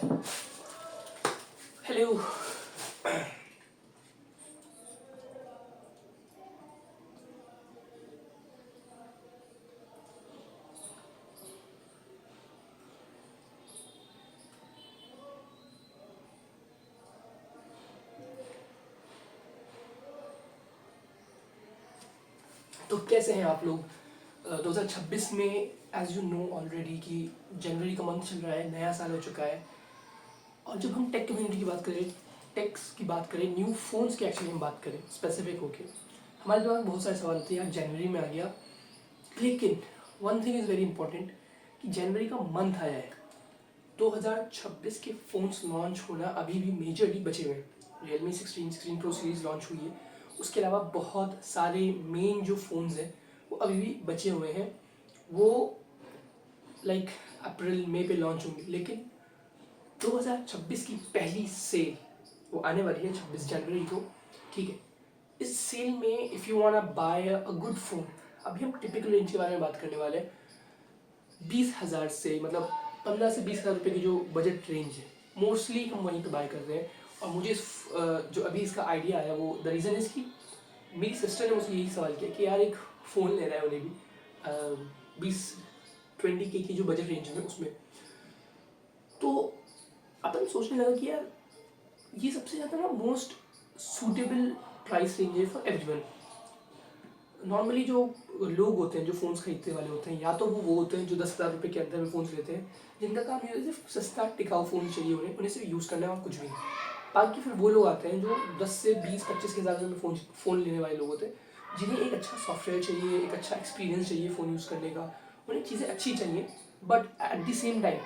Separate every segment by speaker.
Speaker 1: Hello. तो कैसे हैं आप लोग? 2026 में एज यू नो ऑलरेडी कि जनवरी का मंथ चल रहा है, नया साल हो चुका है। और जब हम टेक कम्युनिटी की बात करें, टेक्स की बात करें, न्यू फ़ोन्स की एक्चुअली हम बात करें स्पेसिफिक होके, हमारे दिमाग में बहुत सारे सवाल होते हैं। यार जनवरी में आ गया, लेकिन one thing is very important कि जनवरी का मंथ आया है, 2026 के फ़ोन्स लॉन्च होना अभी भी मेजरली बचे हुए हैं। रियलमी 16 प्रो सीरीज़ लॉन्च हुई है, उसके अलावा बहुत सारे मेन जो फ़ोन्स हैं वो अभी भी बचे हुए हैं। वो लाइक अप्रैल मई पे लॉन्च होंगे, लेकिन 2026 की पहली सेल वो आने वाली है 26 जनवरी को। ठीक है, इस सेल में if you want bye a good phone, अभी हम टिपिकल रेंज के बारे में बात करने वाले हैं। 20,000 से मतलब 15 से 20,000 रुपये की जो बजट रेंज है, मोस्टली हम वहीं पे बाय कर रहे हैं। और मुझे जो अभी इसका आइडिया आया वो द रीज़न इज़ कि मेरी सिस्टर ने मुझसे यही सवाल किया कि यार एक फ़ोन लेना है उन्हें भी 20 के की जो बजट रेंज है उसमें। तो अपन सोचने लगा कि यार ये सबसे ज़्यादा ना मोस्ट सूटेबल प्राइस रेंज है फॉर एवरीवन। नॉर्मली जो लोग होते हैं जो फ़ोन्स खरीदने वाले होते हैं, या तो वो होते हैं जो 10,000 रुपये के अंदर में फ़ोन्स लेते हैं, जिनका काम ये है सिर्फ सस्ता टिकाऊ फ़ोन चाहिए उन्हें सिर्फ यूज़ करना है और कुछ भी नहीं। बाकी फिर वो लोग आते हैं जो 10 से 20-25 के हज़ार में फ़ोन लेने वाले लोग होते हैं, जिन्हें एक अच्छा सॉफ्टवेयर चाहिए, एक अच्छा एक्सपीरियंस चाहिए फ़ोन यूज़ करने का, उन्हें चीज़ें अच्छी चाहिए, but at the same time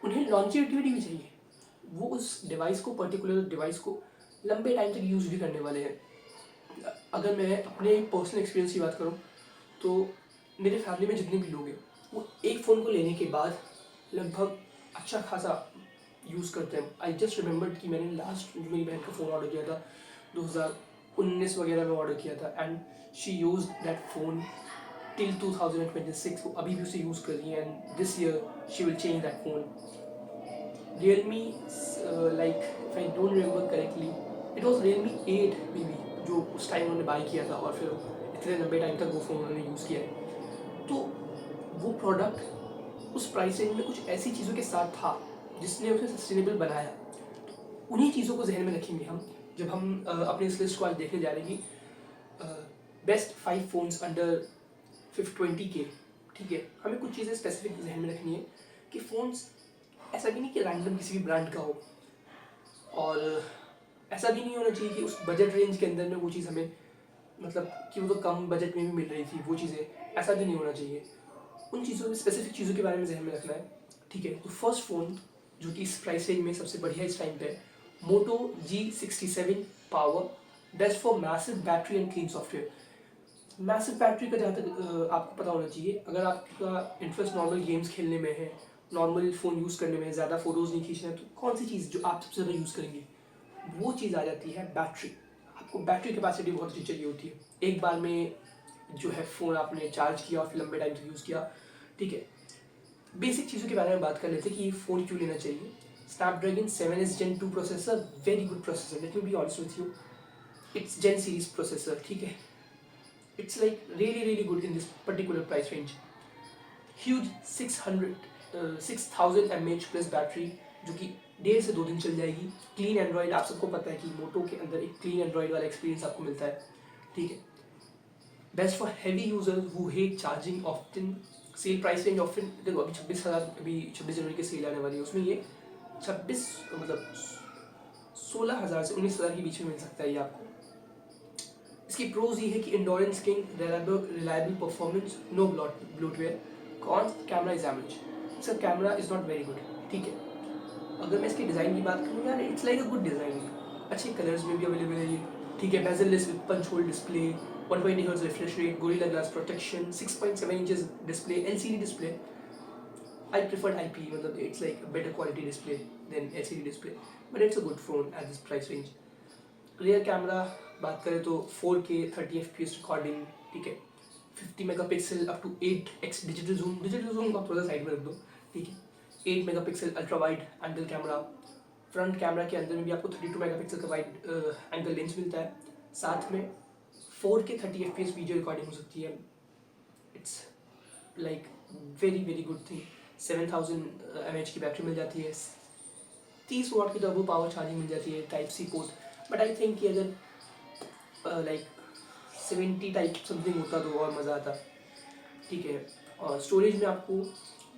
Speaker 1: उन्हें लॉन्जेविटी भी चाहिए। वो उस डिवाइस को, पर्टिकुलर डिवाइस को लंबे टाइम तक यूज़ भी करने वाले हैं। अगर मैं अपने पर्सनल एक्सपीरियंस की बात करूँ तो मेरे फैमिली में जितने भी लोग हैं वो एक फ़ोन को लेने के बाद लगभग अच्छा खासा यूज़ करते हैं। आई जस्ट रिमेंबर्ड कि मैंने लास्ट जो मेरी बहन का फ़ोन ऑर्डर किया था 2019 वगैरह में ऑर्डर किया था, and she use that phone till 2026। वो अभी भी उसे यूज़ कर रही है, and this year she will change that phone. Realme like if I don't remember correctly it was Realme 8 may be, जो उस टाइम उन्होंने बाई किया था, और फिर इतने लंबे टाइम तक वो फ़ोन उन्होंने यूज़ किया है। तो वो प्रोडक्ट उस प्राइस रेंज में कुछ ऐसी चीज़ों के साथ था जिसने उसे सस्टेनेबल बनाया। उन्हीं चीज़ों को जहन में रखेंगे हम जब हम अपने इस लिस्ट को आज देखने जा रहे हैं कि बेस्ट 5 फोन्स अंडर 520K। ठीक है, हमें कुछ चीज़ें स्पेसिफिक जहन में रखनी है कि फ़ोन्स ऐसा भी नहीं कि रैंडम किसी भी ब्रांड का हो, और ऐसा भी नहीं होना चाहिए कि उस बजट रेंज के अंदर में वो चीज़ हमें, मतलब कि वो तो कम बजट में भी मिल रही थी वो चीज़ें, ऐसा भी नहीं होना चाहिए। उन चीज़ों, स्पेसिफिक चीज़ों के बारे में जहन में रखना है। ठीक है, तो फर्स्ट फ़ोन जो कि इस प्राइस रेंज में सबसे बढ़िया इस टाइम पे है, मोटो G67 power, best for massive battery and clean software. Massive battery का जहाँ तक आपको पता होना चाहिए, अगर आपका इंटरेस्ट नॉर्मल गेम्स खेलने में है, नॉर्मल फ़ोन यूज़ करने में है, ज़्यादा फोटोज़ नहीं खींचना है, तो कौन सी चीज़ जो आप सबसे ज़्यादा यूज़ करेंगे, वो चीज़ आ जाती है बैटरी। आपको बैटरी कैपेसिटी बहुत अच्छी चाहिए होती है। एक बार में जो है फ़ोन आपने चार्ज किया और फिर लंबे टाइम तक यूज़ किया। ठीक है, बेसिक चीज़ों के बारे में बात कर लेते हैं कि ये फ़ोन क्यों लेना चाहिए। Snapdragon 7S Gen 2 processor, very good processor, let me be honest with you, it's Gen series processor. ठीक है, it's like really good in this particular price range. Huge 6000 mAh plus battery, जो कि 1.5 से 2 दिन चल जाएगी। क्लीन एंड्रॉइड, आप सबको पता है कि मोटो के अंदर एक क्लीन एंड्रॉइड वाला एक्सपीरियंस आपको मिलता है। ठीक है, best for heavy users who hate charging often. Cell price range often, देखो अभी 26,000, अभी 26 जनवरी की सेल आने वाली है, उसमें ये 26 मतलब 16,000 से 19,000 के बीच में मिल सकता है ये आपको। इसकी प्रोज ये है कि endurance king, reliable performance, no bloatware. Cons, camera is average, इसका camera is not very good. ठीक है, अगर मैं इसके डिज़ाइन की बात करूँ यार, it's like a good design, अच्छे कलर्स में भी अवेलेबल है ये। ठीक है, bezel less with punch hole display, 120 hertz refresh rate, gorilla glass protection, 6.7 inches display, LCD display. I preferred IP, मतलब it's like better quality display than LCD display, but it's a good phone at this price range. Rear camera बात करें तो 4K 30 FPS recording. ठीक है, 50 megapixel up to 8x digital zoom. Digital zoom आप थोड़ा side में रख दो। ठीक है, 8 megapixel ultra wide angle camera. Front camera के अंदर में भी आपको 32 मेगापिक्सल का वाइड एंगल लेंस मिलता है। साथ में 4K 30 FPS वीडियो रिकॉर्डिंग हो सकती है। It's like very very good thing. 7000 mAh की बैटरी मिल जाती है, 30 वाट की टर्बो पावर चार्जिंग मिल जाती है, type C port. But I think कि अगर लाइक 70 टाइप समथिंग होता तो और मज़ा आता। ठीक है। और स्टोरेज में आपको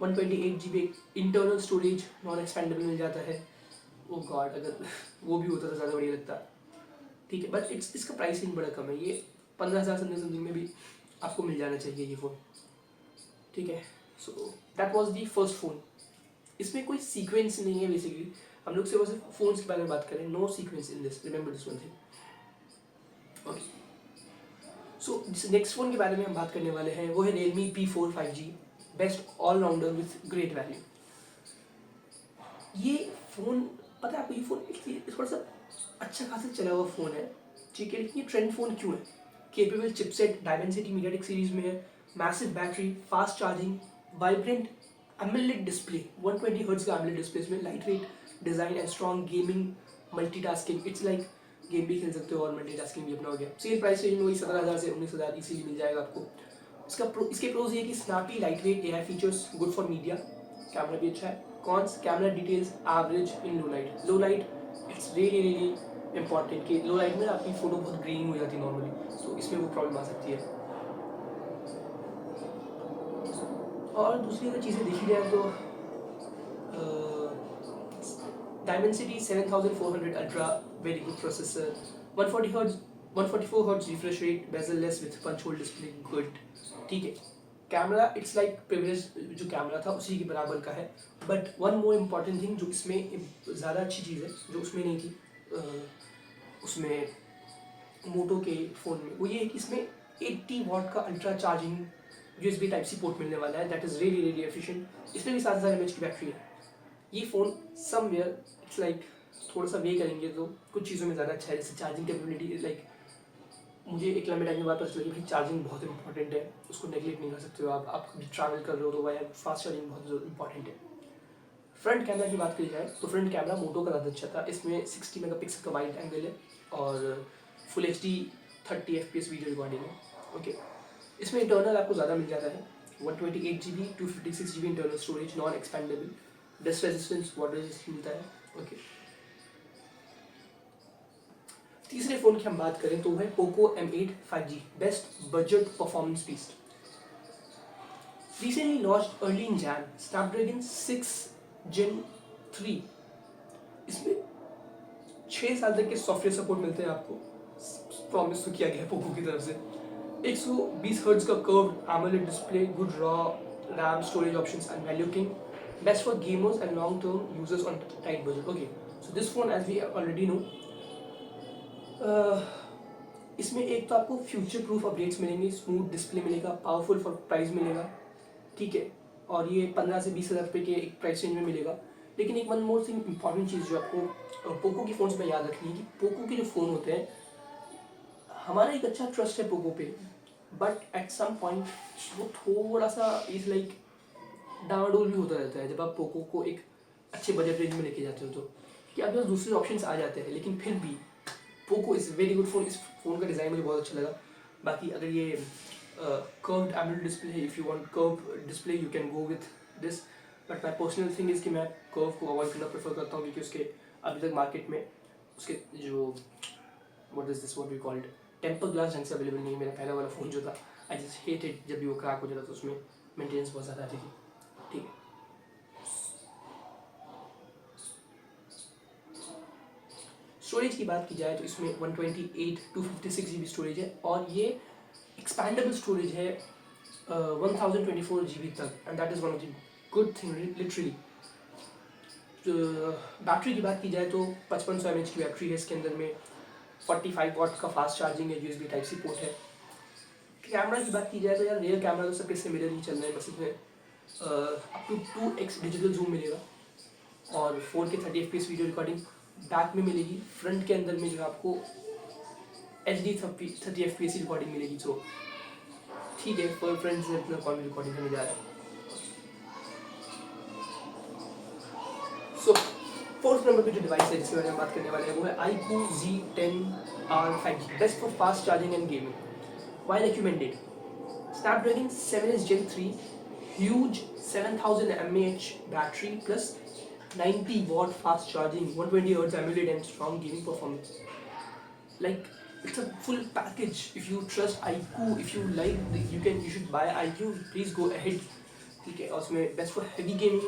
Speaker 1: 128 GB internal storage non expandable मिल जाता है। ओ गॉड, अगर वो भी होता तो ज़्यादा बढ़िया लगता। ठीक है, बट इसका प्राइसिंग बड़ा कम है। ये 15,000 समथिंग में भी आपको मिल जाना चाहिए ये फ़ोन। ठीक है, so that was the first phone. इसमें कोई सीक्वेंस नहीं है बेसिकली। हम लोग सिर्फ फ़ोन्स के बारे में बात करें, no sequence in this, remember this one thing. Okay, so जिस नेक्स्ट फ़ोन के बारे में हम बात करने वाले हैं वो है Realme P4 5G, best allrounder with great value. ये फ़ोन, पता है आपको, ये फ़ोन थोड़ा सा अच्छा खासा चला हुआ फ़ोन है। ठीक है, लेकिन ये ट्रेंड फ़ोन क्यों है? Capable chipset Dimensity MediaTek series में है, massive battery, fast charging, vibrant AMOLED display, 120 hertz का एमोलेड डिस्प्ले में, light weight design and strong gaming multitasking. It's like game भी खेल सकते हो और मल्टीटास्किंग भी अपना हो गया। सेल प्राइस रेंज में वही 17,000 से 19,000 इसीलिए मिल जाएगा आपको। इसके प्रोज ये कि snappy light weight AI features, good for media, camera भी अच्छा है। Cons, camera details average in low light. Low light it's really really important कि लो लाइट में आपकी फ़ोटो बहुत ग्रीन हो जाती है नॉर्मली, तो इसमें वो प्रॉब्लम आ सकती है। और दूसरी अगर चीज़ें देखी जाए तो Dimensity 7400 ultra, very good processor, 144 hertz refresh rate, bezel less with punch hole display, good. ठीक है, कैमरा इट्स लाइक प्रीवियस जो कैमरा था उसी के बराबर का है। But one more important thing जो इसमें ज़्यादा अच्छी चीज़ है जो उसमें नहीं थी, उसमें मोटो के फ़ोन में, वो ये है कि इसमें 80 वाट का ultra charging USB type C port मिलने वाला है। That is really really efficient. इसमें भी 7000 mAh की बैटरी है। ये फ़ोन समवेयर इट्स लाइक थोड़ा सा वे करेंगे तो कुछ चीज़ों में ज़्यादा अच्छा है, जैसे चार्जिंग कैपेबिलिटी। लाइक मुझे एक लंबे टाइम के बाद पता चला कि भाई चार्जिंग बहुत इंपॉर्टेंट है, उसको नेगलेक्ट नहीं कर सकते हो आप कभी ट्रैवल कर रहे हो तो भाई फास्ट चार्जिंग बहुत इंपॉर्टेंट है। फ्रंट कैमरा की बात करी जाए तो फ्रंट कैमरा मोटो का ज़्यादा अच्छा था। इसमें 60 मेगापिक्सल का वाइड एंगल है और full HD 30 FPS video recording है। ओके, इसमें इंटरनल आपको ज़्यादा मिल जाता है, 128 GB 256 GB internal storage, non expandable, dust resistance, water resistance मिलता है। ओके, तीसरे फ़ोन की हम बात करें तो वो है Poco M8 5G, best budget performance piece. Recently launched early in Jan, Snapdragon 6 Gen 3। इसमें 6 साल तक के सॉफ्टवेयर सपोर्ट मिलते हैं आपको, प्रॉमिस तो किया गया है पोको की तरफ से। 120 हर्ट्ज का curved AMOLED display, good raw RAM storage options and value king, best for gamers and long term users on tight budget. Okay, so this phone as we already know, इसमें एक तो आपको future proof updates मिलेंगे, smooth display मिलेगा, powerful for price मिलेगा। ठीक है, और ये 15 से 20,000 रुपये के एक प्राइस रेंज में मिलेगा। लेकिन एक वन मोर थिंग इंपॉर्टेंट चीज़ जो आपको पोको की फ़ोन्स में याद रखनी है कि पोको के जो फ़ोन होते हैं, हमारा एक अच्छा ट्रस्ट है पोको पे, बट एट सम पॉइंट वो थोड़ा सा इज लाइक डामाडोल भी होता रहता है जब आप पोको को एक अच्छे बजट रेंज में लेके जाते हो तो, कि आपके पास दूसरे ऑप्शंस आ जाते हैं। लेकिन फिर भी Poco is very good phone. इस फ़ोन का डिज़ाइन मुझे बहुत अच्छा लगा। बाकी अगर ये कर्व्ड AMOLED डिस्प्ले है, if you want curve display you can go with this, but my personal thing is कि मैं कर्व को अवॉइड करना प्रेफर करता हूँ, क्योंकि उसके अभी तक मार्केट में उसके जो what is this what we called temper glass ढंग से अवेलेबल नहीं है। मेरा पहला वाला फ़ोन जो था, आई जस्ट हेट इट, जब भी वो क्रैक हो जाता तो उसमें मेंटेनेंस बहुत ज़्यादा आती थी। ठीक है, स्टोरेज की बात की जाए तो इसमें 128 256 GB स्टोरेज है और ये एक्सपैंडेबल स्टोरेज है 1024 GB तक, and that is one of the good thing literally. Battery की बात की जाए तो 5500 mAh की बैटरी है इसके अंदर में, 45 वाट का फास्ट चार्जिंग है, USB टाइप सी पोर्ट है। कैमरा की बात की जाए तो यार रियर कैमरा तो सबके से मिरर ही चल रहा है, बस इसमें up to 2x digital zoom मिलेगा और 4K 30 FPS video recording back में मिलेगी। फ्रंट के अंदर में जो आपको HD 30 FPS रिकॉर्डिंग मिलेगी। तो ठीक है, फॉर फ्रेंड्स इतना कौन रिकॉर्डिंग करने जा रहा है। फोर्थ नंबर पे जो डिवाइस है जिसके बारे में बात करने वाले हैं वो है iQOO Z10R 5G, best for fast charging and gaming, while recommended. Snapdragon 7S Gen 3, huge 7000 mAh battery plus 90 watt fast charging, 120 Hz AMOLED and strong gaming performance. Like, it's a full package. If you trust iQOO, if you like, you should buy iQOO. Please go ahead. ठीक है, और उसमें best for heavy gaming,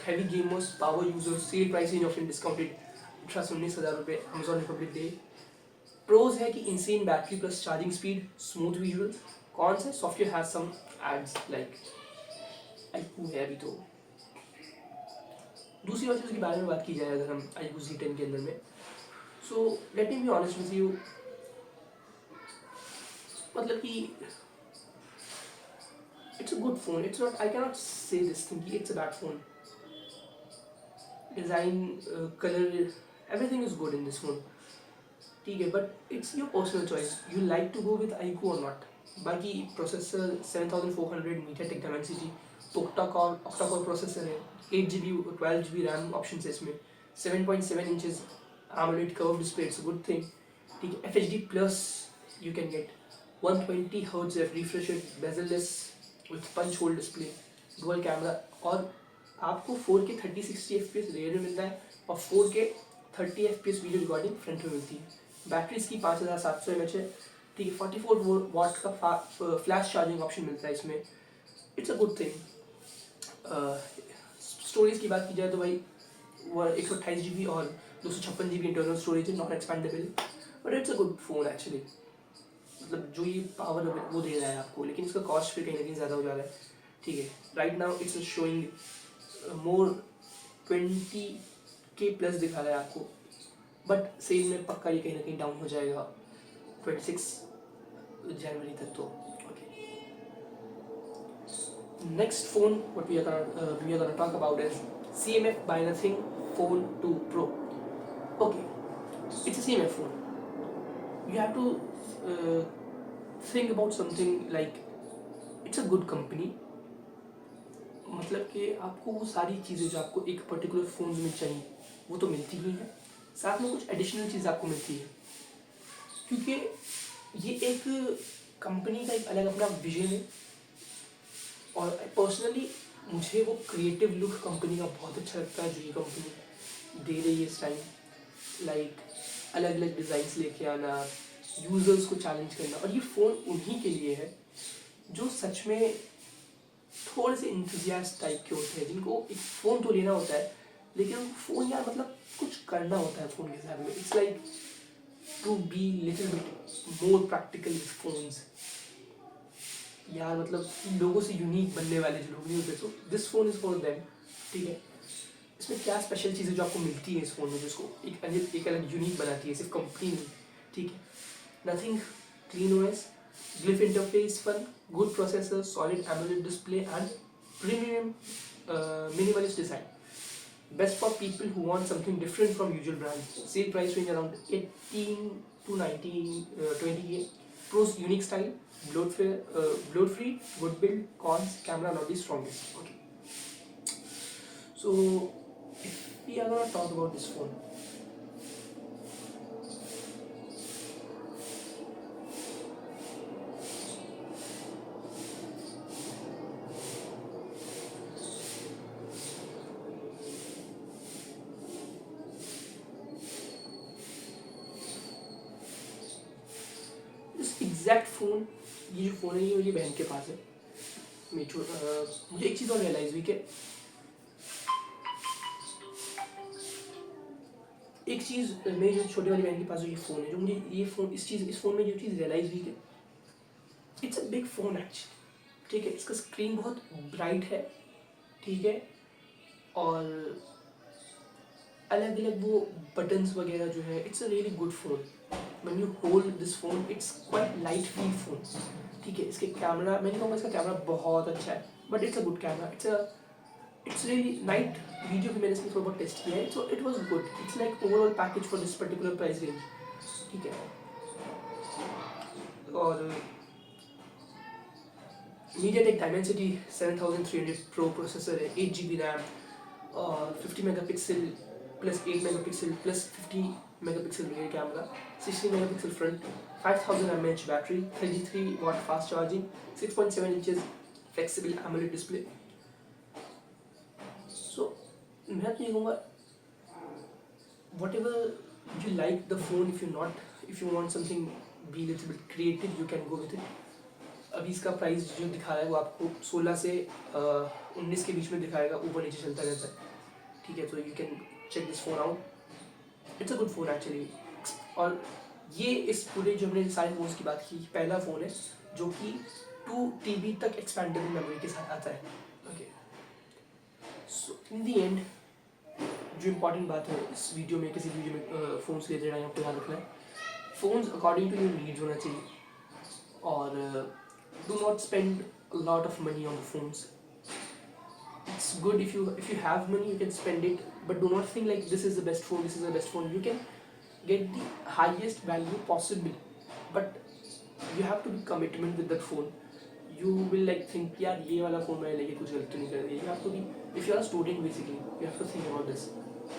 Speaker 1: heavy gamers, power users, sale price range of discounted 18,000 रुपये Amazon Republic Day. Pros है कि insane battery plus charging speed, smooth visual. कौन से software has some ads like iQOO है अभी तो. दूसरी बात उसके बारे में बात की जाए अगर हम iQOO Z10 के अंदर में, so let me be honest with you, मतलब कि it's a good phone. It's not, I cannot say this thing कि it's a bad phone. Design, color, everything is good in this phone. ठीक है, but it's your personal choice. You like to go with iQOO or not. बाकी processor 7400 MediaTek Dimensity, octa-core processor है, 8GB 12GB RAM option है इसमें, 7.7 inches AMOLED curved display, it's a good thing. ठीक है, FHD plus you can get 120 Hz refresh rate, bezel-less with punch hole display, dual camera, और आपको 4K 30-60 FPS rare में मिलता है और 4K 30 FPS video recording front में मिलती है. बैटरी इसकी 5700 mAh है. ठीक है, 44 वाट का फ्लैश चार्जिंग ऑप्शन मिलता है इसमें. It's a good thing. Storage की बात की जाए तो भाई वो 128GB और 256GB इंटरनल स्टोरेज है, not expandable, but it's a good phone actually. मतलब जो ये पावर वो दे रहा है आपको, लेकिन इसका कॉस्ट फिर कहीं ना कहीं ज़्यादा हो जा रहा है. ठीक है, right now it's showing more 20K plus दिखा रहा है आपको, बट सेल में पक्का ये कहीं ना कहीं डाउन हो जाएगा 26 जनवरी तक. तो next phone what we are gonna talk about is CMF by Nothing Phone 2 Pro. Okay, it's a CMF phone. You have to think about something like it's a good company. मतलब कि आपको वो सारी चीज़ें जो आपको एक पर्टिकुलर फ़ोन में चाहिए वो तो मिलती ही हैं, साथ में कुछ एडिशनल चीज़ आपको मिलती है, क्योंकि ये एक कंपनी का एक अलग अपना विजन है. और पर्सनली मुझे वो क्रिएटिव लुक कंपनी का बहुत अच्छा लगता है जो ये कंपनी दे रही है इस टाइम. लाइक अलग अलग डिज़ाइंस लेके आना, यूज़र्स को चैलेंज करना, और ये फ़ोन उन्हीं के लिए है जो सच में थोड़े से इंथुजियास्ट टाइप के होते हैं, जिनको एक फ़ोन तो लेना होता है लेकिन फ़ोन यार मतलब कुछ करना होता है फ़ोन के साथ में. It's like to be little bit more practical with phones यार, मतलब लोगों से यूनिक बनने वाले जो लोग नहीं होते, सो this phone is for them. ठीक है, इसमें क्या स्पेशल चीज़ें जो आपको मिलती है इस फ़ोन में जिसको एक अलग यूनिक बनाती है, सिर्फ कंपनी नहीं. ठीक है, nothing, clean OS, glyph interface fun, good processor, solid AMOLED display and premium minimalist design. Best for people who want something different from usual brands. Sale price range around 18 to 19, 20K. Pros: unique style, bloat free, good build. Cons: camera not the strongest. Okay. So if we are gonna talk about this phone, exact phone, ये जो phone है ये मेरी बहन के पास है. मुझे एक चीज़ और रियलाइज़ हुई कि एक चीज़ मेरी जो छोटी वाली बहन के पास जो ये फ़ोन है, जो मुझे ये फ़ोन इस फ़ोन में जो चीज़ रियलाइज़ हुई कि it's a big phone actually. ठीक है, इसका स्क्रीन बहुत ब्राइट है. ठीक है, और अलग अलग वो बटन्स वगैरह जो है, it's a really good phone. When you hold this phone, it's quite light feel phone. ठीक है, इसके कैमरा मैं नहीं कहूँगा इसका कैमरा बहुत अच्छा है, but it's a good camera. It's really night video भी मैंने इसमें थोड़ा बहुत टेस्ट किया है, so it was good. It's like overall package for this particular price range. ठीक है, और MediaTek Dimensity 7300 Pro प्रोसेसर है, 8GB रैम और 50 megapixel plus 8 megapixel plus 50 megapixel rear camera, 60 megapixel front, 5000 mAh battery, 33 watt fast charging, 6.7 inches flexible AMOLED display. So मैं तो ये कहूँगा whatever you like the phone, if you want something be little bit creative, you can go with it. अभी इसका price जो दिखा रहा है वो आपको 16 से 19 के बीच में दिखाएगा, ऊपर नीचे चलता रहता है, ठीक है. तो you can check this phone out, it's a good phone actually. और ये इस पूरे जो हमने सारे फोन्स की बात की, पहला फ़ोन है जो कि 2 TB तक एक्सपेंडेबल मेमोरी के साथ आता है. Okay, so in the end जो इम्पॉर्टेंट बात है इस वीडियो में, किसी वीडियो में फ़ोन्स ले देना आपको ध्यान रखना है, phones according to your needs होना चाहिए. और do not spend a lot of money on the phones. It's good if you have money, you can spend it, but do not think like this is the best phone, this is the best phone. You can get the highest value possible, but you have to be commitment with that phone. You will like think यार ये वाला phone मैंने लेके कुछ गलत तो नहीं कर दिया. You have to be, if you are a student basically, you have to think about this.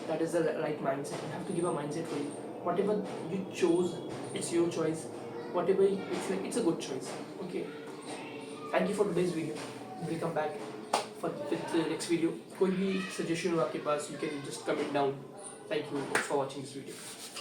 Speaker 1: That is the right mindset. You have to give a mindset for you. Whatever you chose, it's your choice. Whatever it's like, it's a good choice. Okay. Thank you for today's video. We'll come back with the next video. कोई भी suggestion हो आपके पास, you can just comment down. Thank you for watching this video.